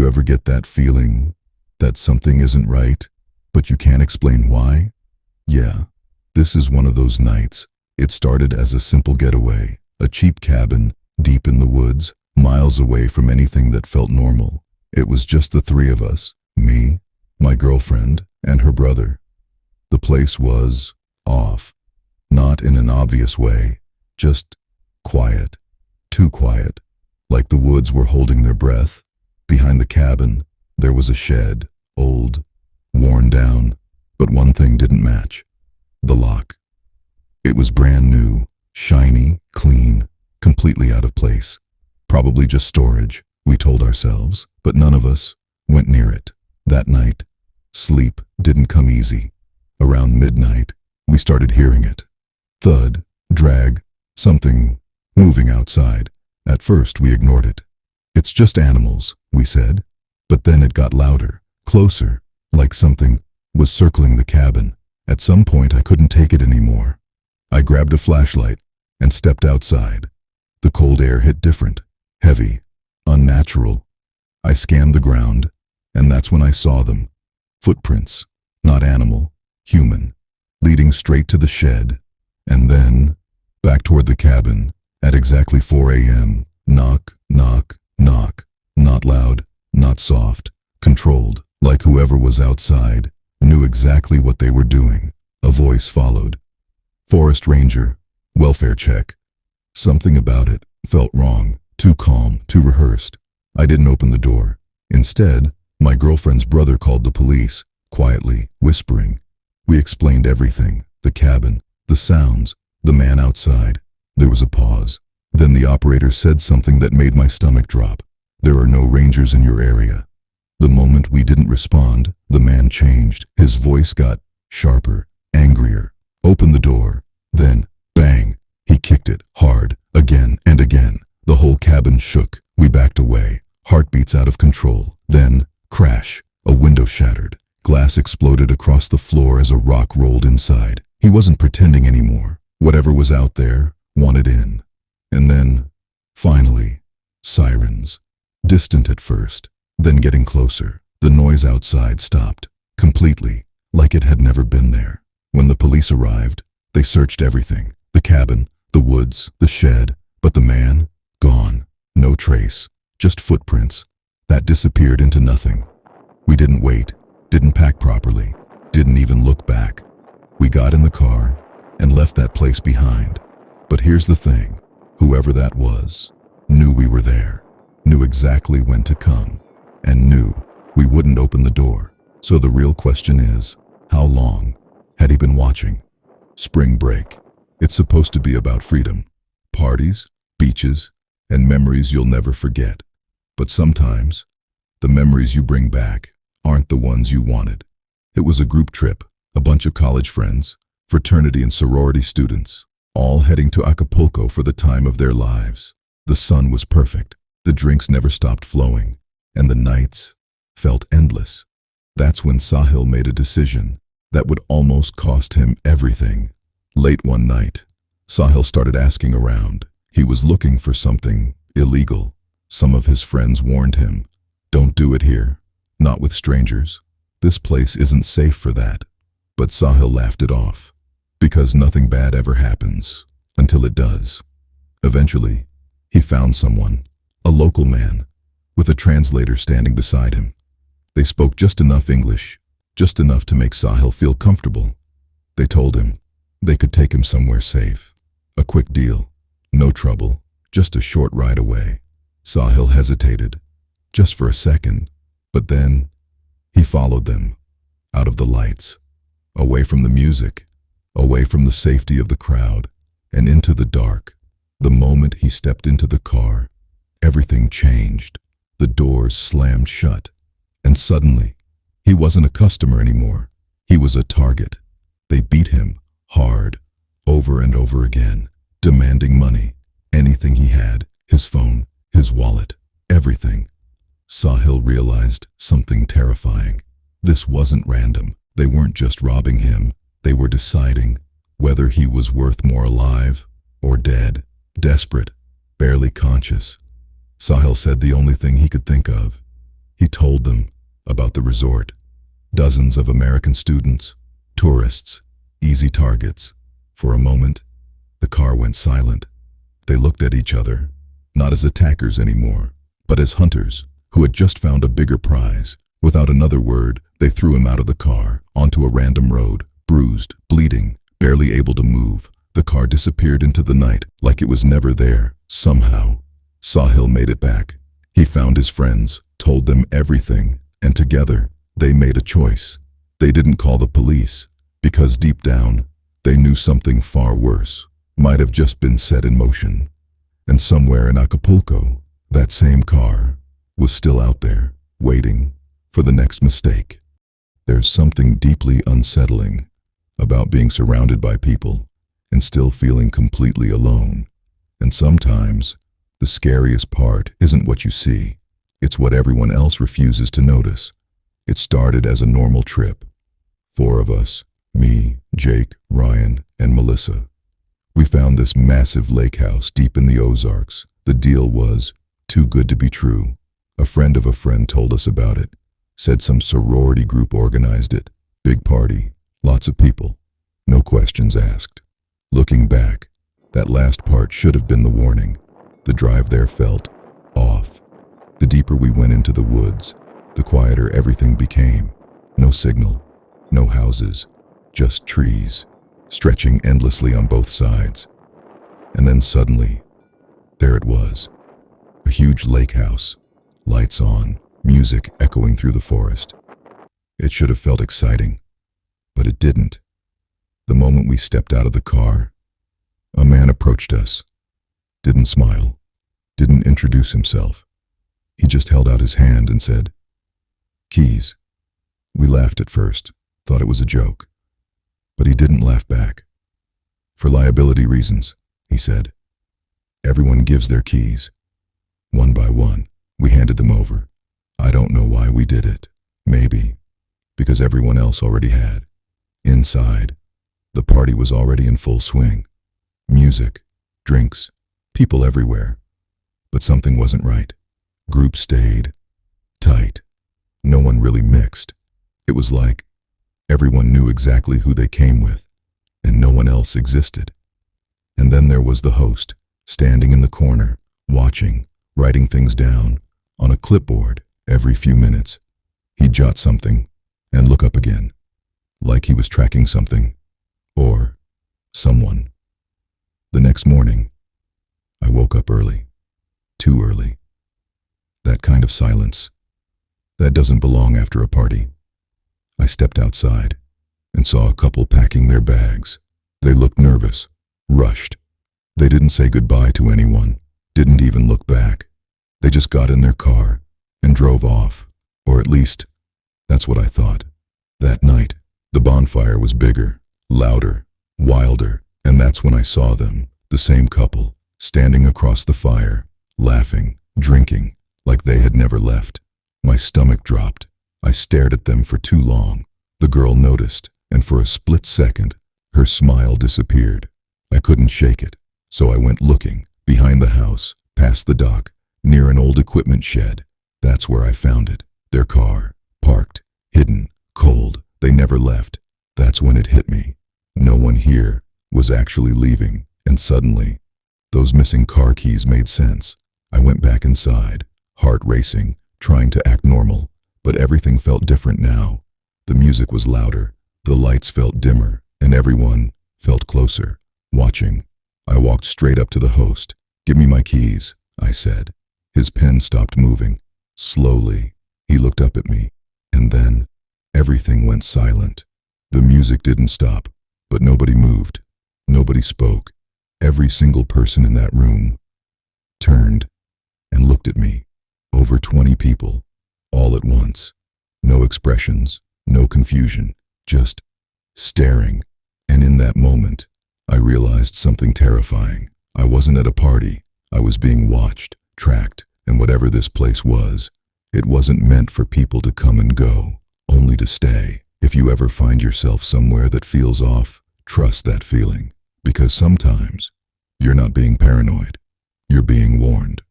you ever get that feeling that something isn't right, but you can't explain why? Yeah, this is one of those nights. It started as a simple getaway, a cheap cabin, deep in the woods, miles away from anything that felt normal. It was just the three of us, me, my girlfriend, and her brother. The place was off, not in an obvious way, just quiet, too quiet, like the woods were holding their breath. Behind the cabin, there was a shed, old, worn down, but one thing didn't match: the lock. It was brand new, shiny, clean, completely out of place. Probably just storage, we told ourselves, but none of us went near it. That night, sleep didn't come easy. Around midnight, we started hearing it. Thud, drag, something moving outside. At first, we ignored it. It's just animals, we said. But then it got louder, closer, like something was circling the cabin. At some point, I couldn't take it anymore. I grabbed a flashlight and stepped outside. The cold air hit different, heavy, unnatural. I scanned the ground, and that's when I saw them. Footprints, not animal, human, leading straight to the shed, and then back toward the cabin at exactly 4 a.m. Knock, knock, knock. Not loud, not soft, controlled, like whoever was outside knew exactly what they were doing. A voice followed. Forest ranger, welfare check. Something about it felt wrong, too calm, too rehearsed. I didn't open the door. Instead, my girlfriend's brother called the police, quietly, whispering. We explained everything: the cabin, the sounds, the man outside. There was a pause. Then the operator said something that made my stomach drop. There are no rangers in your area. The moment we didn't respond, the man changed. His voice got sharper, angrier. Open the door. Then, bang, he kicked it hard, again and again. The whole cabin shook. We backed away, heartbeats out of control. Then, crash, a window shattered. Glass exploded across the floor as a rock rolled inside. He wasn't pretending anymore. Whatever was out there wanted in. And then, finally, sirens. Distant at first, then getting closer. The noise outside stopped, completely, like it had never been there. When the police arrived, they searched everything: the cabin, the woods, the shed, but the man, gone. No trace, just footprints that disappeared into nothing. We didn't wait, didn't pack properly, didn't even look back. We got in the car and left that place behind. But here's the thing: whoever that was knew we were there, knew exactly when to come, and knew we wouldn't open the door. So the real question is, how long had he been watching? Spring break. It's supposed to be about freedom, parties, beaches, and memories you'll never forget. But sometimes, the memories you bring back aren't the ones you wanted. It was a group trip, a bunch of college friends, fraternity and sorority students, all heading to Acapulco for the time of their lives. The sun was perfect, the drinks never stopped flowing, and the nights felt endless. That's when Sahil made a decision that would almost cost him everything. Late one night, Sahil started asking around. He was looking for something illegal. Some of his friends warned him, "Don't do it here, not with strangers. This place isn't safe for that." But Sahil laughed it off, because nothing bad ever happens until it does. Eventually, he found someone, a local man, with a translator standing beside him. They spoke just enough English, just enough to make Sahil feel comfortable. They told him they could take him somewhere safe. A quick deal, no trouble, just a short ride away. Sahil hesitated, just for a second, but then he followed them, out of the lights, away from the music, away from the safety of the crowd, and into the dark. The moment he stepped into the car, everything changed. The doors slammed shut, and suddenly, he wasn't a customer anymore. He was a target. They beat him hard, over and over again, demanding money, anything he had, his phone, his wallet, everything. Sahil realized something terrifying. This wasn't random. They weren't just robbing him. They were deciding whether he was worth more alive or dead. Desperate, barely conscious, Sahil said the only thing he could think of. He told told them about the resort. Dozens of American students, tourists, easy targets. For a moment, the car went silent. They looked at each other, not as attackers anymore, but as hunters who had just found a bigger prize. Without another word, they threw him out of the car, onto a random road, bruised, bleeding, barely able to move. The car disappeared into the night like it was never there. Somehow, Sahil made it back. He found his friends, told them everything, and together, they made a choice. They didn't call the police, because deep down, they knew something far worse might have just been set in motion. And somewhere in Acapulco, that same car was still out there, waiting for the next mistake. There's something deeply unsettling about being surrounded by people and still feeling completely alone. And sometimes, the scariest part isn't what you see. It's what everyone else refuses to notice. It started as a normal trip. 4 of us, me, Jake, Ryan, and Melissa. We found this massive lake house deep in the Ozarks. The deal was too good to be true. A friend of a friend told us about it. Said some sorority group organized it. Big party, lots of people, no questions asked. Looking back, that last part should have been the warning. The drive there felt off. The deeper we went into the woods, the quieter everything became. No signal, no houses, just trees, stretching endlessly on both sides. And then suddenly, there it was. A huge lake house, lights on, music echoing through the forest. It should have felt exciting, but it didn't. The moment we stepped out of the car, a man approached us. Didn't smile, didn't introduce himself. He just held out his hand and said, "Keys." We laughed at first, thought it was a joke. But he didn't laugh back. "For liability reasons," he said. "Everyone gives their keys." One by one, we handed them over. I don't know why we did it. Maybe because everyone else already had. Inside, the party was already in full swing. Music, drinks, people everywhere. But something wasn't right. Groups stayed tight. No one really mixed. It was like everyone knew exactly who they came with, and no one else existed. And then there was the host, standing in the corner, watching, writing things down on a clipboard every few minutes. He'd jot something and look up again, like he was tracking something or someone. The next morning, I woke up early, too early. That kind of silence, that doesn't belong after a party. I stepped outside and saw a couple packing their bags. They looked nervous, rushed. They didn't say goodbye to anyone, didn't even look back. They just got in their car and drove off, or at least, that's what I thought. That night, the bonfire was bigger, louder, wilder, and that's when I saw them, the same couple, standing across the fire, laughing, drinking, like they had never left. My stomach dropped. I stared at them for too long. The girl noticed, and for a split second, her smile disappeared. I couldn't shake it, so I went looking, behind the house, past the dock, near an old equipment shed. That's where I found it. Their car, parked, hidden, cold. They never left. That's when it hit me. No one here was actually leaving, and suddenly, those missing car keys made sense. I went back inside, heart racing, trying to act normal, but everything felt different now. The music was louder, the lights felt dimmer, and everyone felt closer, watching. I walked straight up to the host. "Give me my keys," I said. His pen stopped moving. Slowly, he looked up at me, and then everything went silent. The music didn't stop, but nobody moved. Nobody spoke. Every single person in that room turned and looked at me. Over 20 people, all at once. No expressions, no confusion, just staring. And in that moment, I realized something terrifying. I wasn't at a party. I was being watched, tracked, and whatever this place was, it wasn't meant for people to come and go, only to stay. If you ever find yourself somewhere that feels off, trust that feeling, because sometimes you're not being paranoid, you're being warned.